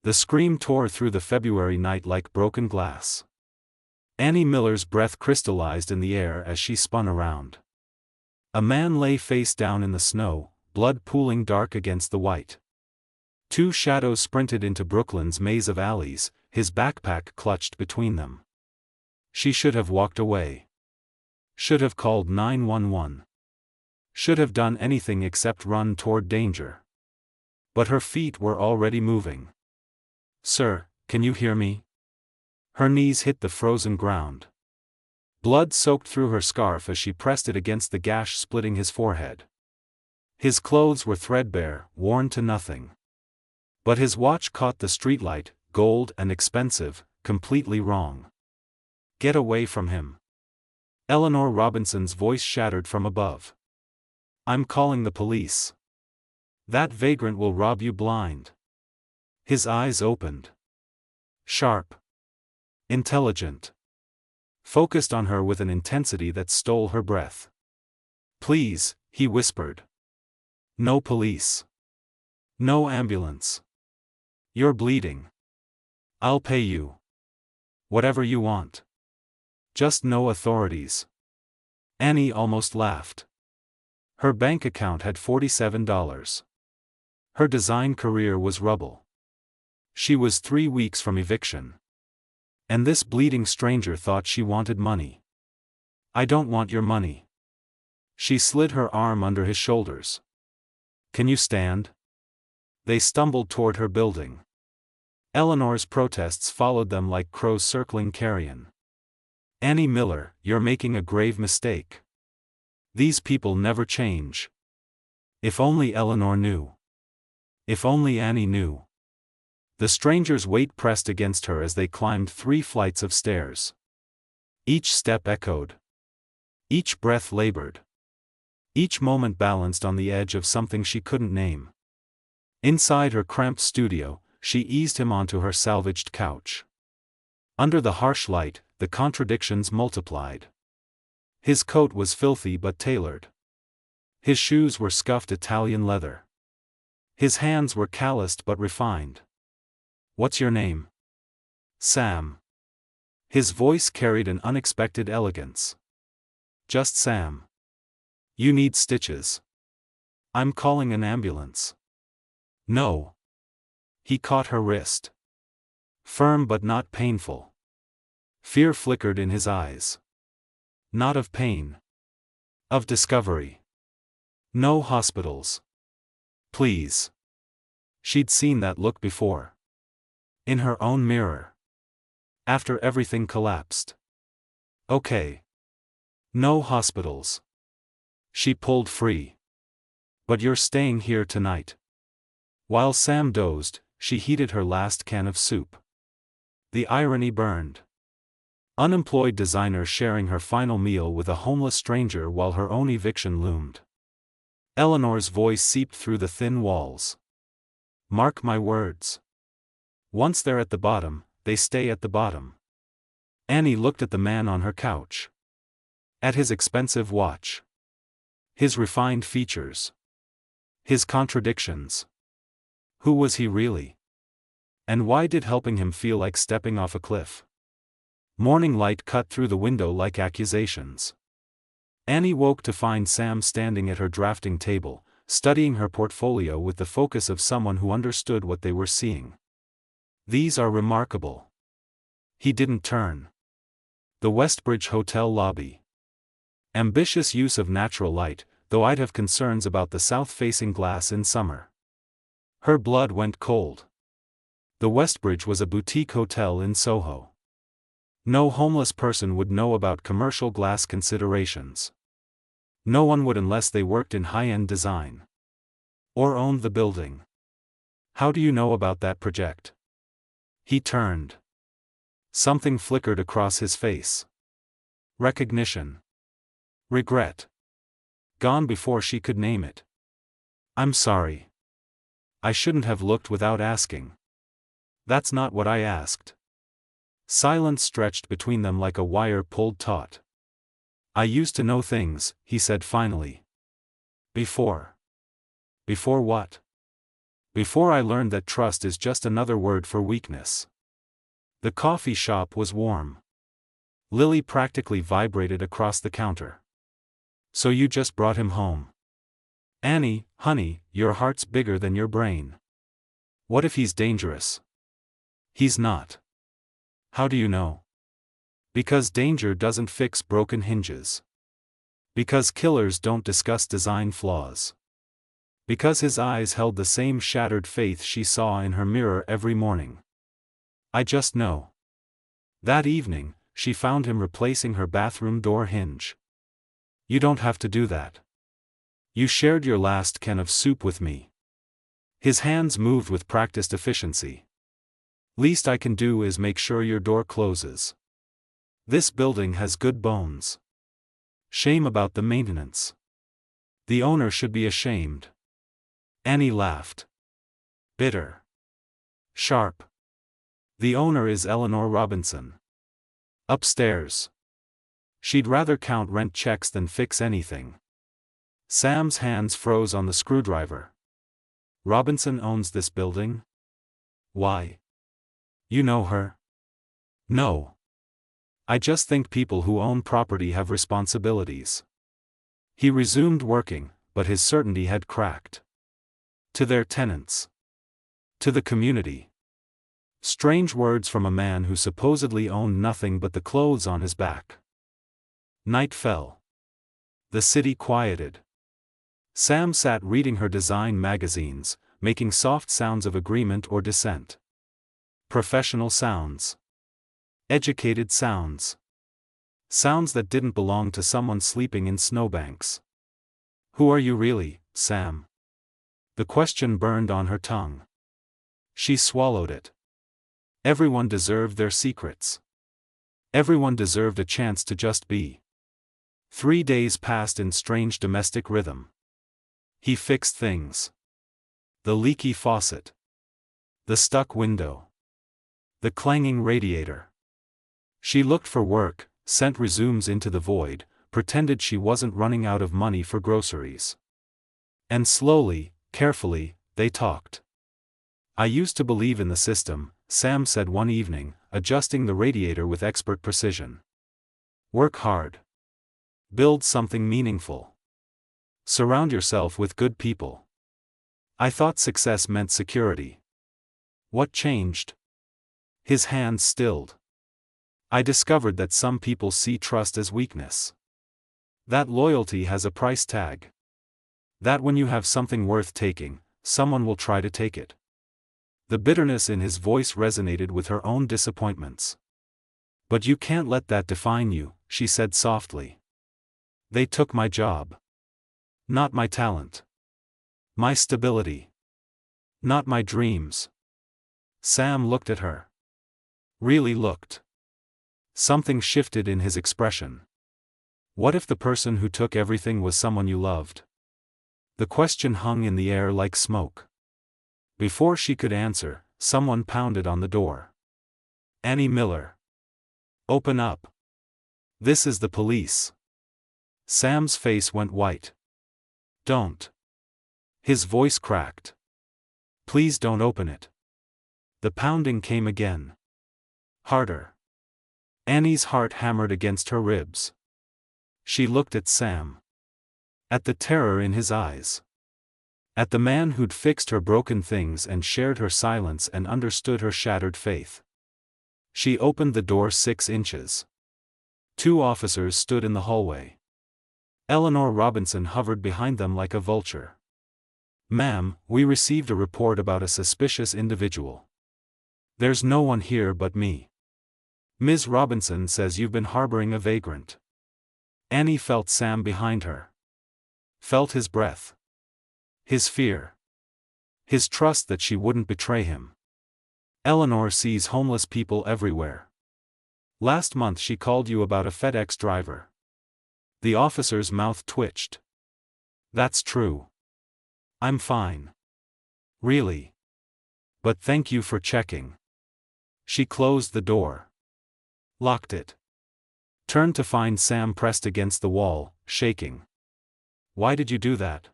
The scream tore through the February night like broken glass. Annie Miller's breath crystallized in the air as she spun around. A man lay face down in the snow, blood pooling dark against the white. Two shadows sprinted into Brooklyn's maze of alleys, his backpack clutched between them. She should have walked away. Should have called 911. Should have done anything except run toward danger. But her feet were already moving. "Sir, can you hear me?" Her knees hit the frozen ground. Blood soaked through her scarf as she pressed it against the gash splitting his forehead. His clothes were threadbare, worn to nothing. But his watch caught the streetlight, gold and expensive, completely wrong. "Get away from him." Eleanor Robinson's voice shattered from above. "I'm calling the police. That vagrant will rob you blind." His eyes opened. Sharp. Intelligent. Focused on her with an intensity that stole her breath. "Please," he whispered. "No police. No ambulance. You're bleeding. I'll pay you. Whatever you want. Just no authorities." Annie almost laughed. Her bank account had $47. Her design career was rubble. She was 3 weeks from eviction. And this bleeding stranger thought she wanted money. "I don't want your money." She slid her arm under his shoulders. "Can you stand?" They stumbled toward her building. Eleanor's protests followed them like crows circling carrion. "Annie Miller, you're making a grave mistake. These people never change." If only Eleanor knew. If only Annie knew. The stranger's weight pressed against her as they climbed 3 flights of stairs. Each step echoed. Each breath labored. Each moment balanced on the edge of something she couldn't name. Inside her cramped studio, she eased him onto her salvaged couch. Under the harsh light, the contradictions multiplied. His coat was filthy but tailored. His shoes were scuffed Italian leather. His hands were calloused but refined. "What's your name?" "Sam." His voice carried an unexpected elegance. "Just Sam. You need stitches." "I'm calling an ambulance." "No." He caught her wrist. Firm but not painful. Fear flickered in his eyes. Not of pain. Of discovery. "No hospitals. Please." She'd seen that look before. In her own mirror. After everything collapsed. "Okay. No hospitals." She pulled free. "But you're staying here tonight." While Sam dozed, she heated her last can of soup. The irony burned. Unemployed designer sharing her final meal with a homeless stranger while her own eviction loomed. Eleanor's voice seeped through the thin walls. "Mark my words. Once they're at the bottom, they stay at the bottom." Annie looked at the man on her couch. At his expensive watch. His refined features. His contradictions. Who was he really? And why did helping him feel like stepping off a cliff? Morning light cut through the window like accusations. Annie woke to find Sam standing at her drafting table, studying her portfolio with the focus of someone who understood what they were seeing. "These are remarkable." He didn't turn. The Westbridge Hotel lobby. Ambitious use of natural light, though I'd have concerns about the south-facing glass in summer. Her blood went cold. The Westbridge was a boutique hotel in Soho. No homeless person would know about commercial glass considerations. No one would unless they worked in high-end design. Or owned the building. "How do you know about that project?" He turned. Something flickered across his face. Recognition. Regret. Gone before she could name it. "I'm sorry. I shouldn't have looked without asking." "That's not what I asked." Silence stretched between them like a wire pulled taut. "I used to know things," he said finally. "Before." "Before what?" Before I learned that trust is just another word for weakness. The coffee shop was warm. Lily practically vibrated across the counter. So you just brought him home. Annie, honey, your heart's bigger than your brain. What if he's dangerous? He's not. How do you know? Because danger doesn't fix broken hinges. Because killers don't discuss design flaws. Because his eyes held the same shattered faith she saw in her mirror every morning. I just know. That evening, she found him replacing her bathroom door hinge. You don't have to do that. You shared your last can of soup with me. His hands moved with practiced efficiency. Least I can do is make sure your door closes. This building has good bones. Shame about the maintenance. The owner should be ashamed. Annie laughed. Bitter. Sharp. The owner is Eleanor Robinson. Upstairs. She'd rather count rent checks than fix anything. Sam's hands froze on the screwdriver. Robinson owns this building? Why? You know her? No. I just think people who own property have responsibilities. He resumed working, but his certainty had cracked. To their tenants. To the community. Strange words from a man who supposedly owned nothing but the clothes on his back. Night fell. The city quieted. Sam sat reading her design magazines, making soft sounds of agreement or dissent. Professional sounds. Educated sounds. Sounds that didn't belong to someone sleeping in snowbanks. Who are you really, Sam? The question burned on her tongue. She swallowed it. Everyone deserved their secrets. Everyone deserved a chance to just be. 3 days passed in strange domestic rhythm. He fixed things. The leaky faucet. The stuck window. The clanging radiator. She looked for work, sent resumes into the void, pretended she wasn't running out of money for groceries. And slowly, carefully, they talked. I used to believe in the system, Sam said one evening, adjusting the radiator with expert precision. Work hard. Build something meaningful. Surround yourself with good people. I thought success meant security. What changed? His hands stilled. I discovered that some people see trust as weakness. That loyalty has a price tag. That when you have something worth taking, someone will try to take it. The bitterness in his voice resonated with her own disappointments. But you can't let that define you, she said softly. They took my job. Not my talent. My stability. Not my dreams. Sam looked at her. Really looked. Something shifted in his expression. What if the person who took everything was someone you loved? The question hung in the air like smoke. Before she could answer, someone pounded on the door. Annie Miller. Open up. This is the police. Sam's face went white. Don't. His voice cracked. Please don't open it. The pounding came again. Harder. Annie's heart hammered against her ribs. She looked at Sam. At the terror in his eyes. At the man who'd fixed her broken things and shared her silence and understood her shattered faith. She opened the door 6 inches. 2 officers stood in the hallway. Eleanor Robinson hovered behind them like a vulture. Ma'am, we received a report about a suspicious individual. There's no one here but me. Ms. Robinson says you've been harboring a vagrant. Annie felt Sam behind her. Felt his breath. His fear. His trust that she wouldn't betray him. Eleanor sees homeless people everywhere. Last month she called you about a FedEx driver. The officer's mouth twitched. That's true. I'm fine. Really. But thank you for checking. She closed the door. Locked it. Turned to find Sam pressed against the wall, shaking. Why did you do that?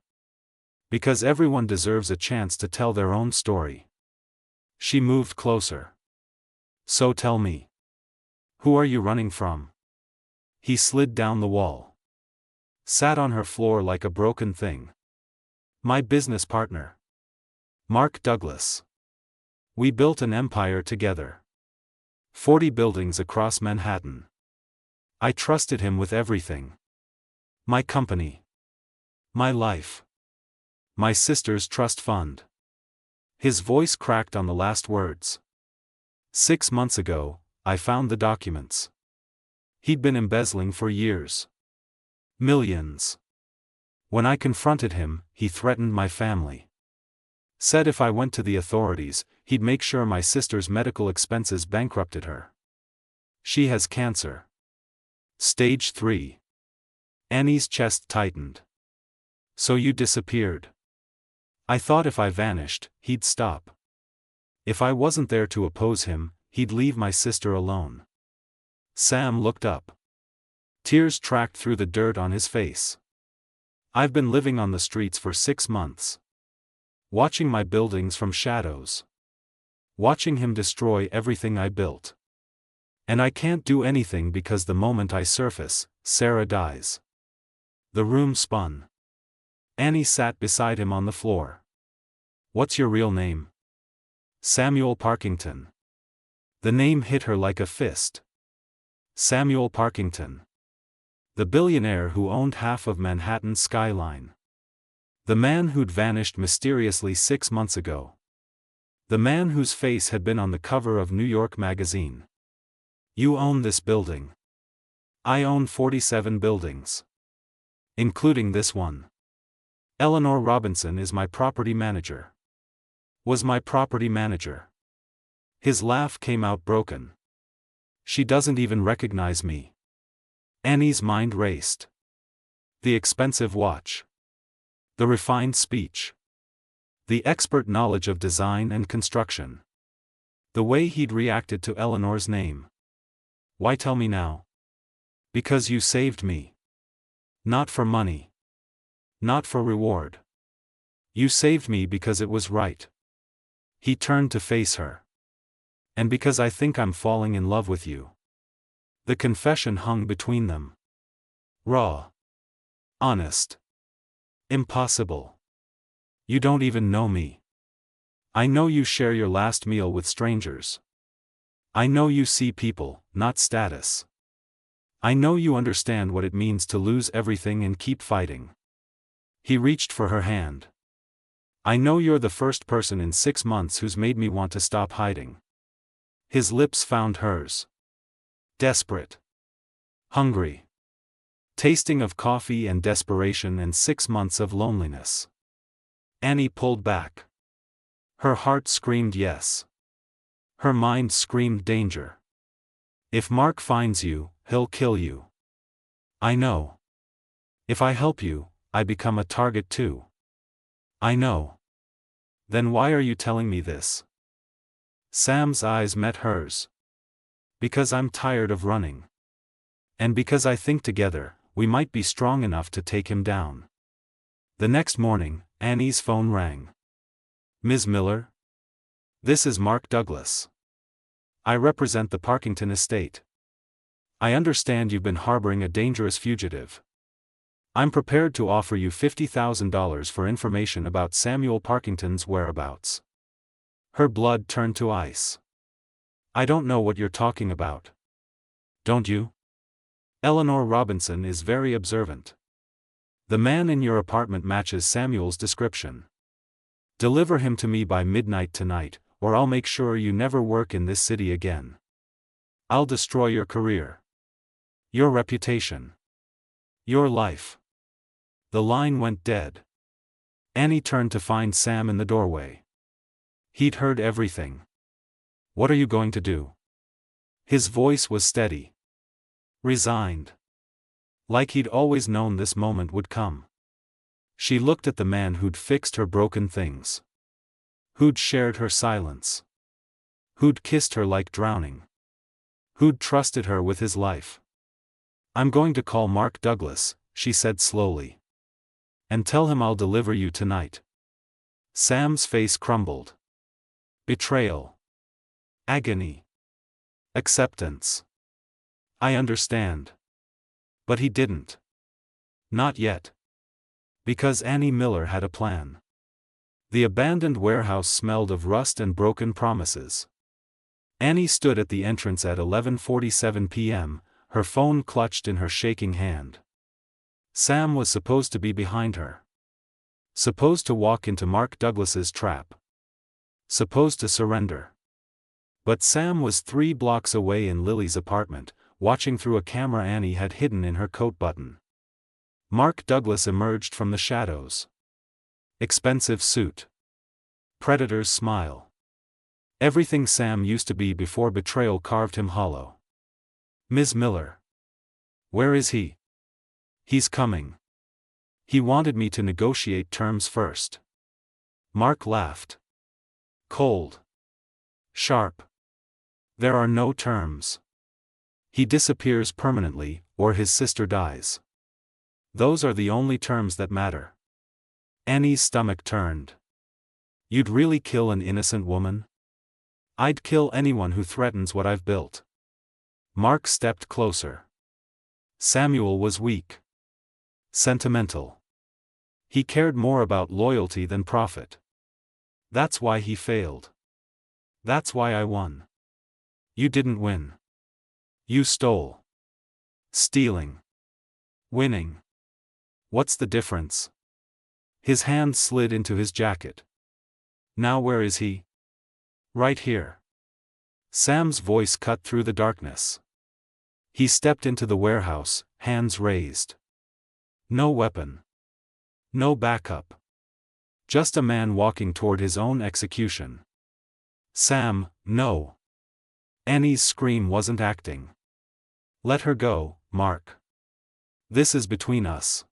Because everyone deserves a chance to tell their own story. She moved closer. So tell me. Who are you running from? He slid down the wall. Sat on her floor like a broken thing. My business partner. Mark Douglas. We built an empire together. 40 buildings across Manhattan. I trusted him with everything. My company. My life. My sister's trust fund. His voice cracked on the last words. 6 months ago, I found the documents. He'd been embezzling for years. Millions. When I confronted him, he threatened my family. Said if I went to the authorities, he'd make sure my sister's medical expenses bankrupted her. She has cancer. Stage 3. Annie's chest tightened. So you disappeared. I thought if I vanished, he'd stop. If I wasn't there to oppose him, he'd leave my sister alone. Sam looked up. Tears tracked through the dirt on his face. I've been living on the streets for 6 months. Watching my buildings from shadows. Watching him destroy everything I built. And I can't do anything because the moment I surface, Sarah dies. The room spun. Annie sat beside him on the floor. What's your real name? Samuel Parkington. The name hit her like a fist. Samuel Parkington. The billionaire who owned half of Manhattan's Skyline. The man who'd vanished mysteriously 6 months ago. The man whose face had been on the cover of New York Magazine. You own this building. I own 47 buildings. Including this one. Eleanor Robinson is my property manager. Was my property manager. His laugh came out broken. She doesn't even recognize me. Annie's mind raced. The expensive watch. The refined speech. The expert knowledge of design and construction. The way he'd reacted to Eleanor's name. Why tell me now? Because you saved me. Not for money. Not for reward. You saved me because it was right. He turned to face her. And because I think I'm falling in love with you. The confession hung between them. Raw. Honest. Impossible. You don't even know me. I know you share your last meal with strangers. I know you see people, not status. I know you understand what it means to lose everything and keep fighting. He reached for her hand. I know you're the first person in 6 months who's made me want to stop hiding. His lips found hers. Desperate. Hungry. Tasting of coffee and desperation and 6 months of loneliness. Annie pulled back. Her heart screamed yes. Her mind screamed danger. If Mark finds you, he'll kill you. I know. If I help you, I become a target too. I know. Then why are you telling me this? Sam's eyes met hers. Because I'm tired of running. And because I think together, we might be strong enough to take him down. The next morning, Annie's phone rang. Ms. Miller? This is Mark Douglas. I represent the Parkington estate. I understand you've been harboring a dangerous fugitive. I'm prepared to offer you $50,000 for information about Samuel Parkington's whereabouts. Her blood turned to ice. I don't know what you're talking about. Don't you? Eleanor Robinson is very observant. The man in your apartment matches Samuel's description. Deliver him to me by midnight tonight, or I'll make sure you never work in this city again. I'll destroy your career. Your reputation. Your life. The line went dead. Annie turned to find Sam in the doorway. He'd heard everything. What are you going to do? His voice was steady. Resigned. Like he'd always known this moment would come. She looked at the man who'd fixed her broken things. Who'd shared her silence. Who'd kissed her like drowning. Who'd trusted her with his life. I'm going to call Mark Douglas, she said slowly. And tell him I'll deliver you tonight. Sam's face crumbled. Betrayal. Agony. Acceptance. I understand. But he didn't. Not yet. Because Annie Miller had a plan. The abandoned warehouse smelled of rust and broken promises. Annie stood at the entrance at 11:47 p.m., her phone clutched in her shaking hand. Sam was supposed to be behind her. Supposed to walk into Mark Douglas's trap. Supposed to surrender. But Sam was 3 blocks away in Lily's apartment, watching through a camera Annie had hidden in her coat button. Mark Douglas emerged from the shadows. Expensive suit. Predator's smile. Everything Sam used to be before betrayal carved him hollow. Ms. Miller. Where is he? He's coming. He wanted me to negotiate terms first. Mark laughed. Cold. Sharp. There are no terms. He disappears permanently, or his sister dies. Those are the only terms that matter. Annie's stomach turned. You'd really kill an innocent woman? I'd kill anyone who threatens what I've built. Mark stepped closer. Samuel was weak. Sentimental. He cared more about loyalty than profit. That's why he failed. That's why I won. You didn't win. You stole. Stealing. Winning. What's the difference? His hand slid into his jacket. Now where is he? Right here. Sam's voice cut through the darkness. He stepped into the warehouse, hands raised. No weapon. No backup. Just a man walking toward his own execution. Sam, no. Annie's scream wasn't acting. Let her go, Mark. This is between us.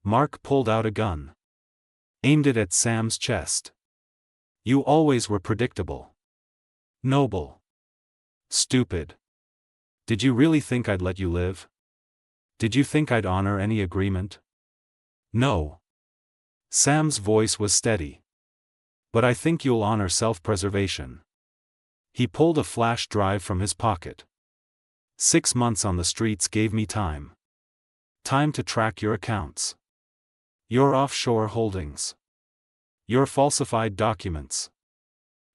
Mark pulled out a gun. Aimed it at Sam's chest. You always were predictable. Noble. Stupid. Did you really think I'd let you live? Did you think I'd honor any agreement? No. Sam's voice was steady. But I think you'll honor self-preservation. He pulled a flash drive from his pocket. 6 months on the streets gave me time. Time to track your accounts. Your offshore holdings. Your falsified documents.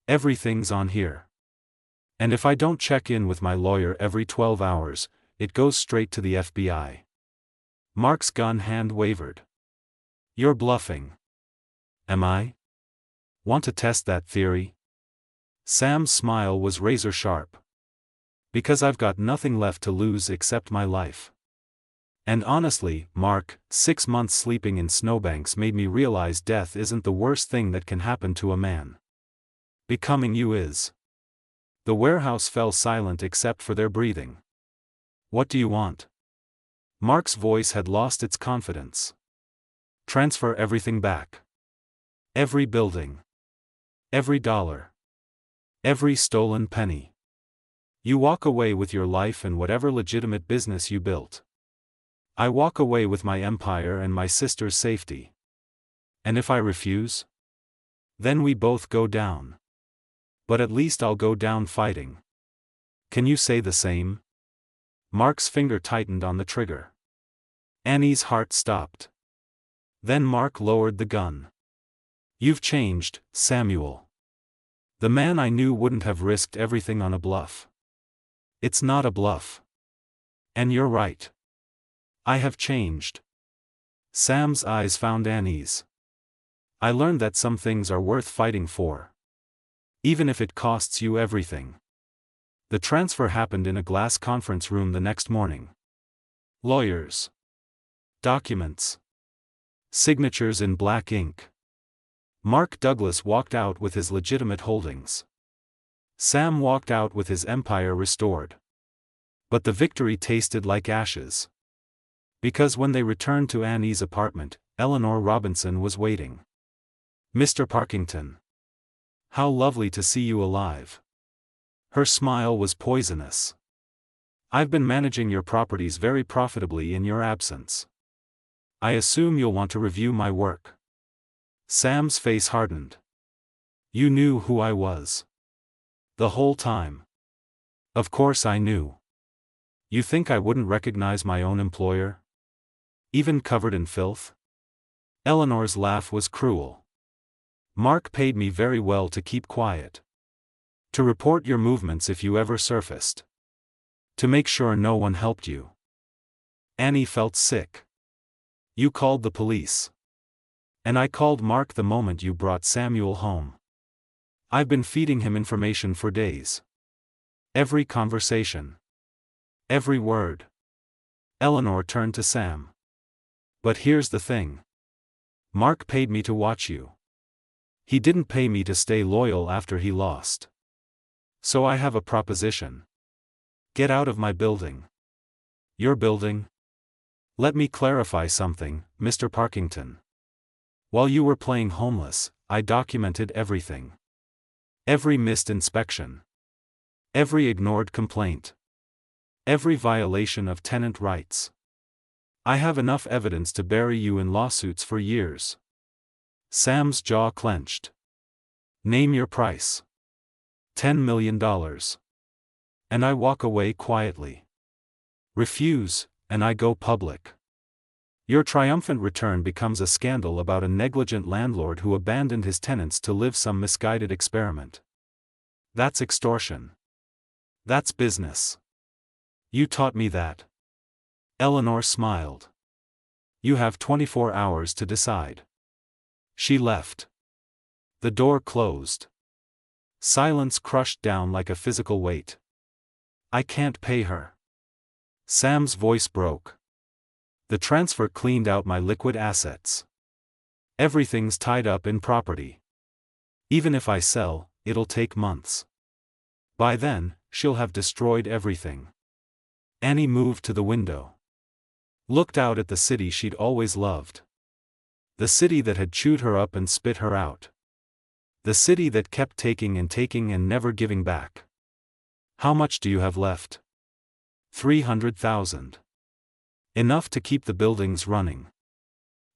Everything's on here. And if I don't check in with my lawyer every 12 hours, it goes straight to the FBI. Mark's gun hand wavered. You're bluffing. Am I? Want to test that theory? Sam's smile was razor sharp. Because I've got nothing left to lose except my life. And honestly, Mark, 6 months sleeping in snowbanks made me realize death isn't the worst thing that can happen to a man. Becoming you is. The warehouse fell silent except for their breathing. What do you want? Mark's voice had lost its confidence. Transfer everything back. Every building. Every dollar. Every stolen penny. You walk away with your life and whatever legitimate business you built. I walk away with my empire and my sister's safety. And if I refuse? Then we both go down. But at least I'll go down fighting. Can you say the same? Mark's finger tightened on the trigger. Annie's heart stopped. Then Mark lowered the gun. You've changed, Samuel. The man I knew wouldn't have risked everything on a bluff. It's not a bluff. And you're right. I have changed. Sam's eyes found Annie's. I learned that some things are worth fighting for. Even if it costs you everything. The transfer happened in a glass conference room the next morning. Lawyers. Documents. Signatures in black ink. Mark Douglas walked out with his legitimate holdings. Sam walked out with his empire restored. But the victory tasted like ashes. Because when they returned to Annie's apartment, Eleanor Robinson was waiting. Mr. Parkington. How lovely to see you alive. Her smile was poisonous. I've been managing your properties very profitably in your absence. I assume you'll want to review my work. Sam's face hardened. You knew who I was. The whole time. Of course I knew. You think I wouldn't recognize my own employer? Even covered in filth? Eleanor's laugh was cruel. Mark paid me very well to keep quiet. To report your movements if you ever surfaced. To make sure no one helped you. Annie felt sick. You called the police. And I called Mark the moment you brought Samuel home. I've been feeding him information for days. Every conversation. Every word. Eleanor turned to Sam. But here's the thing. Mark paid me to watch you. He didn't pay me to stay loyal after he lost. So I have a proposition. Get out of my building. Your building? Let me clarify something, Mr. Parkington. While you were playing homeless, I documented everything. Every missed inspection. Every ignored complaint. Every violation of tenant rights. I have enough evidence to bury you in lawsuits for years. Sam's jaw clenched. Name your price. $10 million. And I walk away quietly. Refuse, and I go public. Your triumphant return becomes a scandal about a negligent landlord who abandoned his tenants to live some misguided experiment. That's extortion. That's business. You taught me that. Eleanor smiled. You have 24 hours to decide. She left. The door closed. Silence crushed down like a physical weight. I can't pay her. Sam's voice broke. The transfer cleaned out my liquid assets. Everything's tied up in property. Even if I sell, it'll take months. By then, she'll have destroyed everything. Annie moved to the window. Looked out at the city she'd always loved. The city that had chewed her up and spit her out. The city that kept taking and never giving back. How much do you have left? 300,000. Enough to keep the buildings running.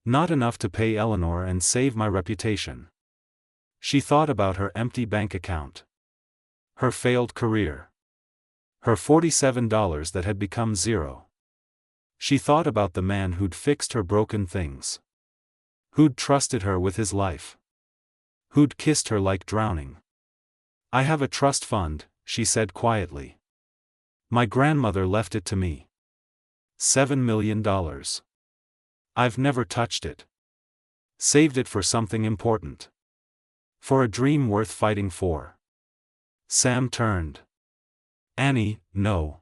Not enough to pay Eleanor and save my reputation. She thought about her empty bank account. Her failed career. Her $47 that had become zero. She thought about the man who'd fixed her broken things. Who'd trusted her with his life. Who'd kissed her like drowning. I have a trust fund, she said quietly. My grandmother left it to me. $7 million. I've never touched it. Saved it for something important. For a dream worth fighting for. Sam turned. Annie, no.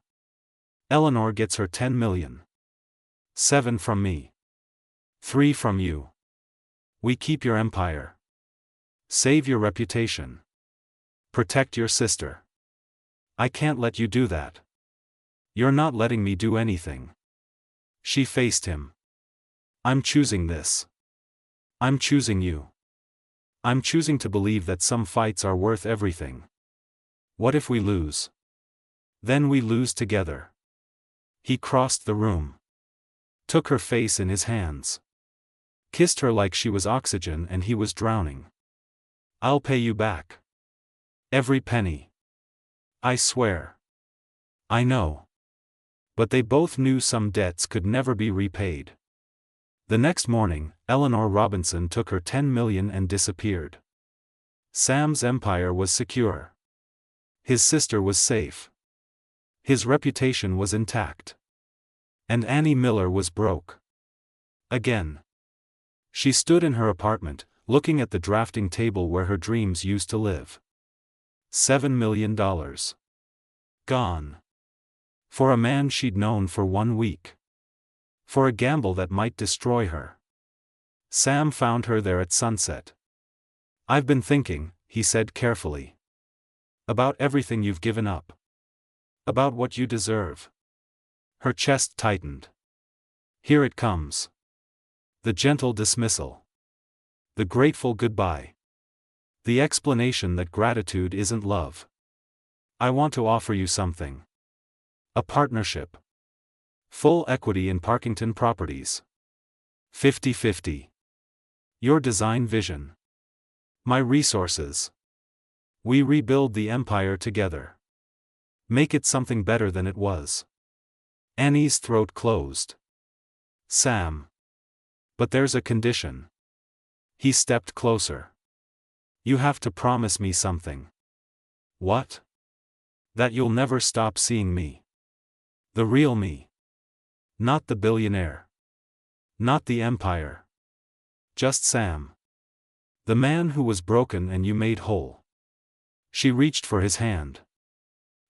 Eleanor gets her 10 million. 7 from me. 3 from you. We keep your empire. Save your reputation. Protect your sister. I can't let you do that. You're not letting me do anything. She faced him. I'm choosing this. I'm choosing you. I'm choosing to believe that some fights are worth everything. What if we lose? Then we lose together. He crossed the room. Took her face in his hands. Kissed her like she was oxygen and he was drowning. I'll pay you back. Every penny. I swear. I know. But they both knew some debts could never be repaid. The next morning, Eleanor Robinson took her 10 million and disappeared. Sam's empire was secure. His sister was safe. His reputation was intact. And Annie Miller was broke. Again. She stood in her apartment, looking at the drafting table where her dreams used to live. $7 million. Gone. For a man she'd known for 1 week. For a gamble that might destroy her. Sam found her there at sunset. I've been thinking, he said carefully. About everything you've given up. About what you deserve. Her chest tightened. Here it comes. The gentle dismissal. The grateful goodbye. The explanation that gratitude isn't love. I want to offer you something. A partnership. Full equity in Parkington Properties. 50-50. Your design vision. My resources. We rebuild the empire together. Make it something better than it was. Annie's throat closed. Sam. But there's a condition. He stepped closer. You have to promise me something. What? That you'll never stop seeing me. The real me. Not the billionaire. Not the empire. Just Sam. The man who was broken and you made whole. She reached for his hand.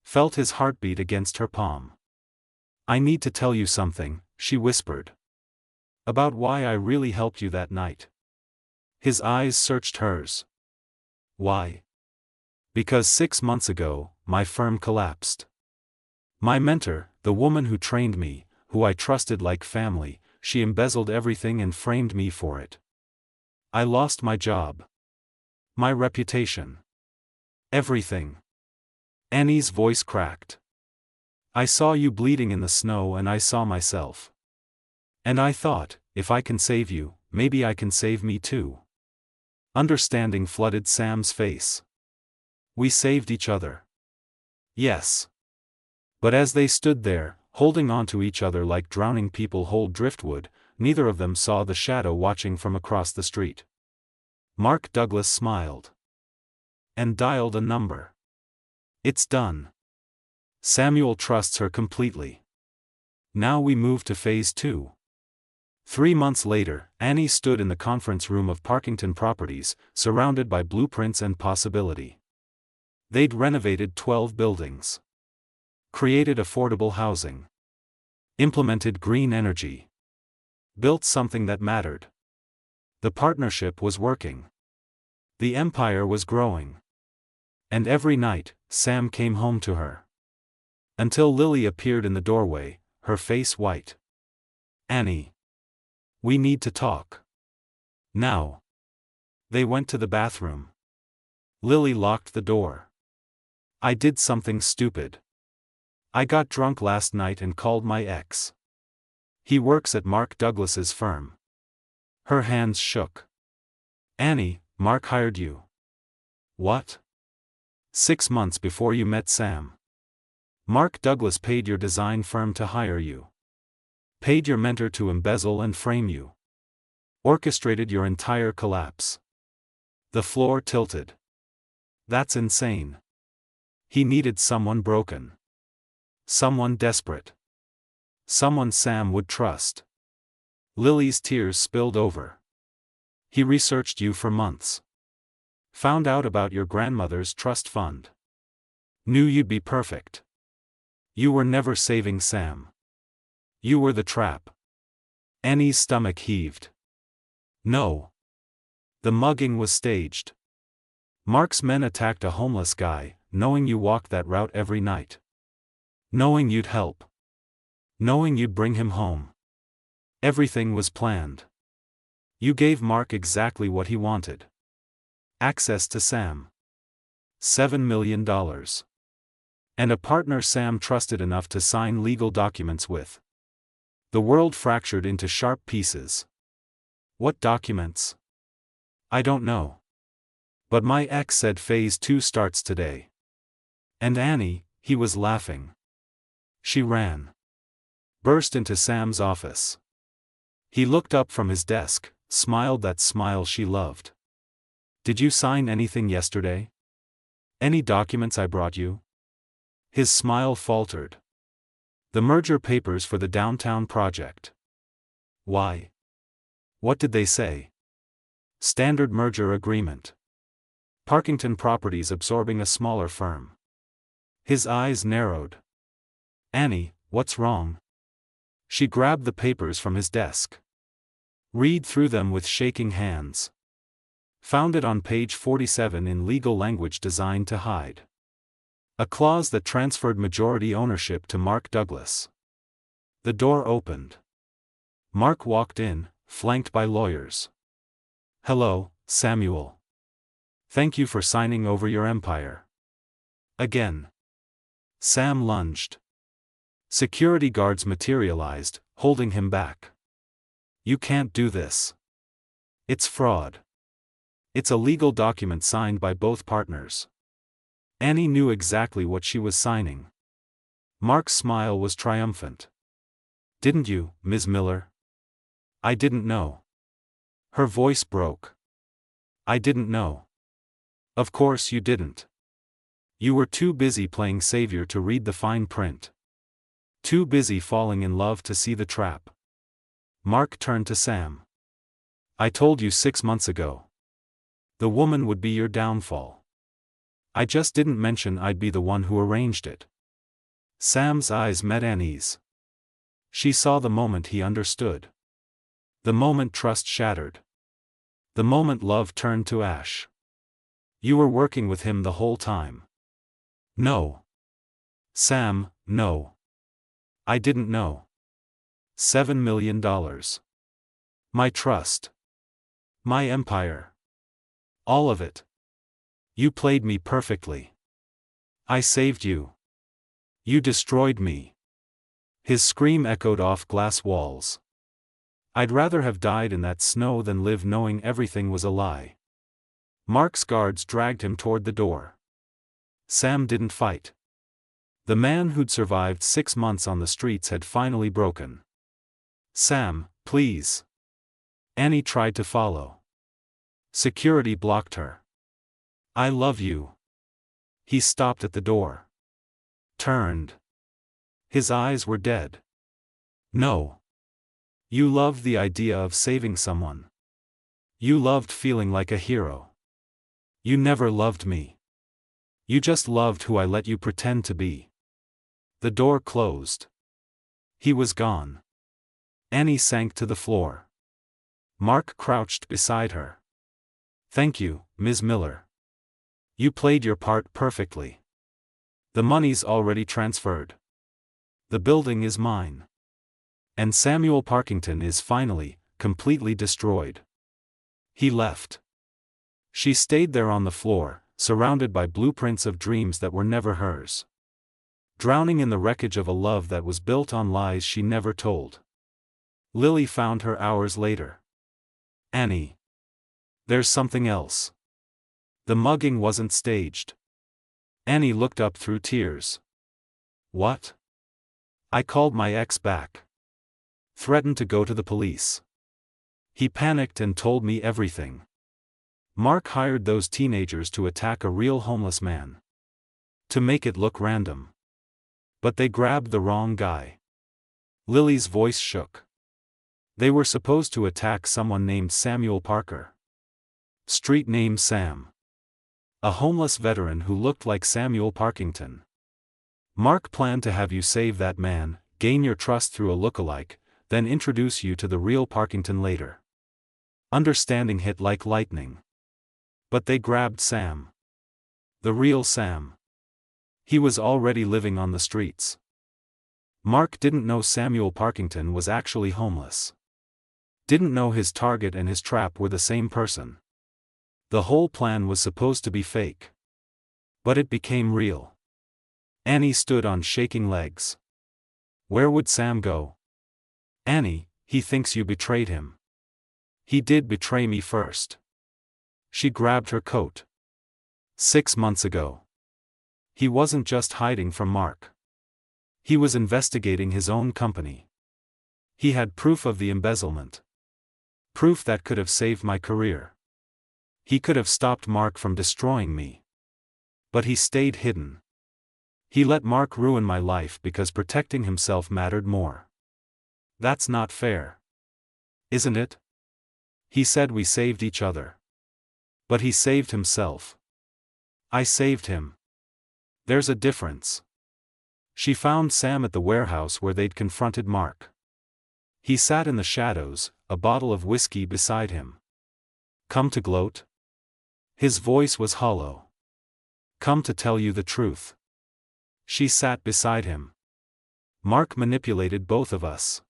Felt his heartbeat against her palm. I need to tell you something, she whispered. About why I really helped you that night. His eyes searched hers. Why? Because 6 months ago, my firm collapsed. My mentor, the woman who trained me, who I trusted like family, she embezzled everything and framed me for it. I lost my job. My reputation. Everything. Annie's voice cracked. I saw you bleeding in the snow and I saw myself. And I thought, if I can save you, maybe I can save me too. Understanding flooded Sam's face. We saved each other. Yes. But as they stood there, holding on to each other like drowning people hold driftwood, neither of them saw the shadow watching from across the street. Mark Douglas smiled. And dialed a number. It's done. Samuel trusts her completely. Now we move to phase 2. 3 months later, Annie stood in the conference room of Parkington Properties, surrounded by blueprints and possibility. They'd renovated 12 buildings. Created affordable housing. Implemented green energy. Built something that mattered. The partnership was working. The empire was growing. And every night, Sam came home to her. Until Lily appeared in the doorway, her face white. Annie. We need to talk. Now. They went to the bathroom. Lily locked the door. I did something stupid. I got drunk last night and called my ex. He works at Mark Douglas's firm. Her hands shook. Annie, Mark hired you. What? 6 months before you met Sam. Mark Douglas paid your design firm to hire you. Paid your mentor to embezzle and frame you. Orchestrated your entire collapse. The floor tilted. That's insane. He needed someone broken. Someone desperate. Someone Sam would trust. Lily's tears spilled over. He researched you for months. Found out about your grandmother's trust fund. Knew you'd be perfect. You were never saving Sam. You were the trap. Annie's stomach heaved. No. The mugging was staged. Mark's men attacked a homeless guy, knowing you walked that route every night. Knowing you'd help. Knowing you'd bring him home. Everything was planned. You gave Mark exactly what he wanted. Access to Sam. $7 million. And a partner Sam trusted enough to sign legal documents with. The world fractured into sharp pieces. What documents? I don't know. But my ex said phase 2 starts today. And Annie, he was laughing. She ran. Burst into Sam's office. He looked up from his desk, smiled that smile she loved. Did you sign anything yesterday? Any documents I brought you? His smile faltered. The merger papers for the downtown project. Why? What did they say? Standard merger agreement. Parkington Properties absorbing a smaller firm. His eyes narrowed. Annie, what's wrong? She grabbed the papers from his desk. Read through them with shaking hands. Found it on page 47 in legal language designed to hide. A clause that transferred majority ownership to Mark Douglas. The door opened. Mark walked in, flanked by lawyers. Hello, Samuel. Thank you for signing over your empire. Again. Sam lunged. Security guards materialized, holding him back. You can't do this. It's fraud. It's a legal document signed by both partners. Annie knew exactly what she was signing. Mark's smile was triumphant. Didn't you, Ms. Miller? I didn't know. Her voice broke. I didn't know. Of course you didn't. You were too busy playing savior to read the fine print. Too busy falling in love to see the trap. Mark turned to Sam. I told you 6 months ago. The woman would be your downfall. I just didn't mention I'd be the one who arranged it. Sam's eyes met Annie's. She saw the moment he understood. The moment trust shattered. The moment love turned to ash. You were working with him the whole time. No. Sam, no. I didn't know. $7 million. My trust. My empire. All of it. You played me perfectly. I saved you. You destroyed me. His scream echoed off glass walls. I'd rather have died in that snow than live knowing everything was a lie. Mark's guards dragged him toward the door. Sam didn't fight. The man who'd survived 6 months on the streets had finally broken. Sam, please. Annie tried to follow. Security blocked her. I love you. He stopped at the door. Turned. His eyes were dead. No. You loved the idea of saving someone. You loved feeling like a hero. You never loved me. You just loved who I let you pretend to be. The door closed. He was gone. Annie sank to the floor. Mark crouched beside her. Thank you, Ms. Miller. You played your part perfectly. The money's already transferred. The building is mine. And Samuel Parkington is finally, completely destroyed. He left. She stayed there on the floor, surrounded by blueprints of dreams that were never hers. Drowning in the wreckage of a love that was built on lies she never told. Lily found her hours later. Annie. There's something else. The mugging wasn't staged. Annie looked up through tears. What? I called my ex back. Threatened to go to the police. He panicked and told me everything. Mark hired those teenagers to attack a real homeless man. To make it look random. But they grabbed the wrong guy. Lily's voice shook. They were supposed to attack someone named Samuel Parker. Street name Sam. A homeless veteran who looked like Samuel Parkington. Mark planned to have you save that man, gain your trust through a lookalike, then introduce you to the real Parkington later. Understanding hit like lightning. But they grabbed Sam. The real Sam. He was already living on the streets. Mark didn't know Samuel Parkington was actually homeless. Didn't know his target and his trap were the same person. The whole plan was supposed to be fake. But it became real. Annie stood on shaking legs. Where would Sam go? Annie, he thinks you betrayed him. He did betray me first. She grabbed her coat. 6 months ago. He wasn't just hiding from Mark. He was investigating his own company. He had proof of the embezzlement. Proof that could have saved my career. He could have stopped Mark from destroying me. But he stayed hidden. He let Mark ruin my life because protecting himself mattered more. That's not fair. Isn't it? He said we saved each other. But he saved himself. I saved him. There's a difference. She found Sam at the warehouse where they'd confronted Mark. He sat in the shadows, a bottle of whiskey beside him. Come to gloat? His voice was hollow. Come to tell you the truth. She sat beside him. Mark manipulated both of us.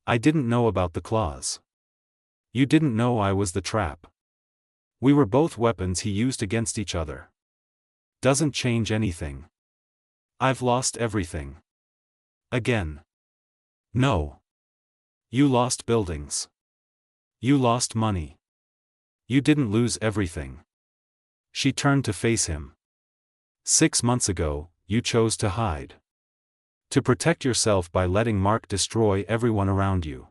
I didn't know about the claws. You didn't know I was the trap. We were both weapons he used against each other. Doesn't change anything. I've lost everything. Again. No. You lost buildings. You lost money. You didn't lose everything. She turned to face him. 6 months ago, you chose to hide. To protect yourself by letting Mark destroy everyone around you.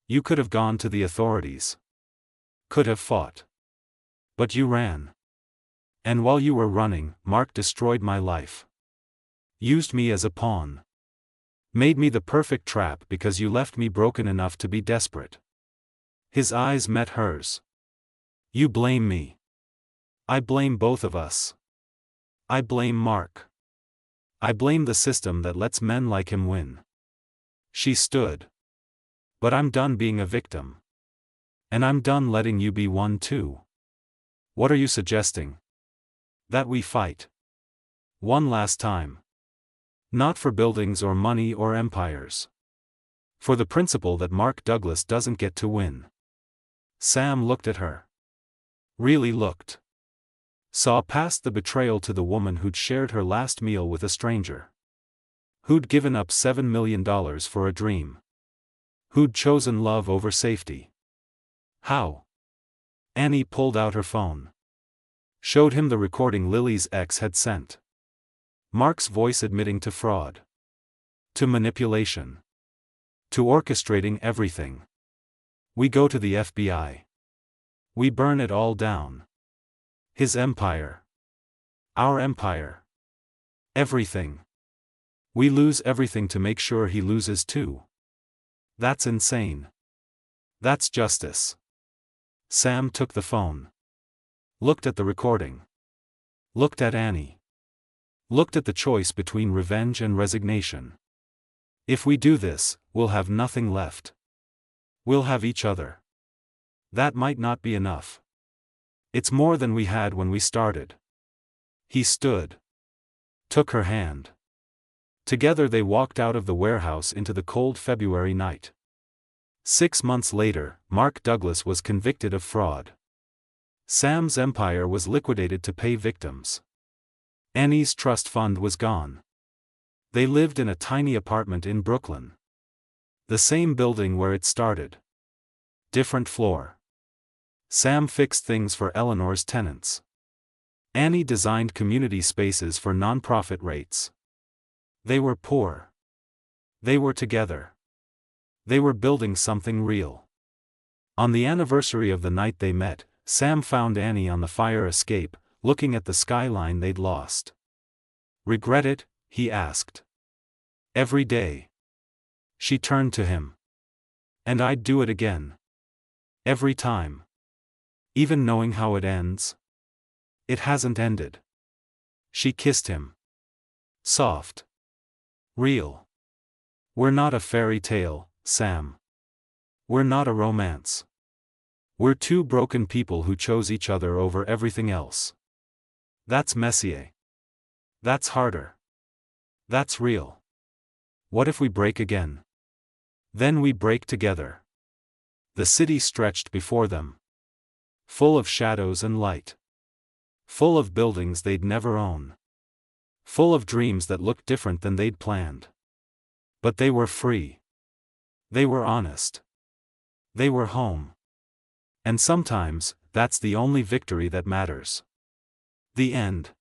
You could have gone to the authorities. Could have fought. But you ran. And while you were running, Mark destroyed my life. Used me as a pawn. Made me the perfect trap because you left me broken enough to be desperate. His eyes met hers. You blame me. I blame both of us. I blame Mark. I blame the system that lets men like him win. She stood. But I'm done being a victim. And I'm done letting you be one too. What are you suggesting? That we fight. One last time. Not for buildings or money or empires. For the principle that Mark Douglas doesn't get to win. Sam looked at her. Really looked. Saw past the betrayal to the woman who'd shared her last meal with a stranger. Who'd given up $7 million for a dream. Who'd chosen love over safety. How? Annie pulled out her phone. Showed him the recording Lily's ex had sent. Mark's voice admitting to fraud. To manipulation. To orchestrating everything. We go to the FBI. We burn it all down. His empire. Our empire. Everything. We lose everything to make sure he loses too. That's insane. That's justice. Sam took the phone. Looked at the recording. Looked at Annie. Looked at the choice between revenge and resignation. If we do this, we'll have nothing left. We'll have each other. That might not be enough. It's more than we had when we started. He stood. Took her hand. Together they walked out of the warehouse into the cold February night. 6 months later, Mark Douglas was convicted of fraud. Sam's empire was liquidated to pay victims. Annie's trust fund was gone. They lived in a tiny apartment in Brooklyn. The same building where it started. Different floor. Sam fixed things for Eleanor's tenants. Annie designed community spaces for nonprofit rates. They were poor. They were together. They were building something real. On the anniversary of the night they met, Sam found Annie on the fire escape, looking at the skyline they'd lost. Regret it? He asked. Every day. She turned to him. And I'd do it again. Every time. Even knowing how it ends. It hasn't ended. She kissed him. Soft. Real. We're not a fairy tale, Sam. We're not a romance. We're two broken people who chose each other over everything else. That's messier. That's harder. That's real. What if we break again? Then we break together. The city stretched before them. Full of shadows and light. Full of buildings they'd never own. Full of dreams that looked different than they'd planned. But they were free. They were honest. They were home. And sometimes, that's the only victory that matters. The end.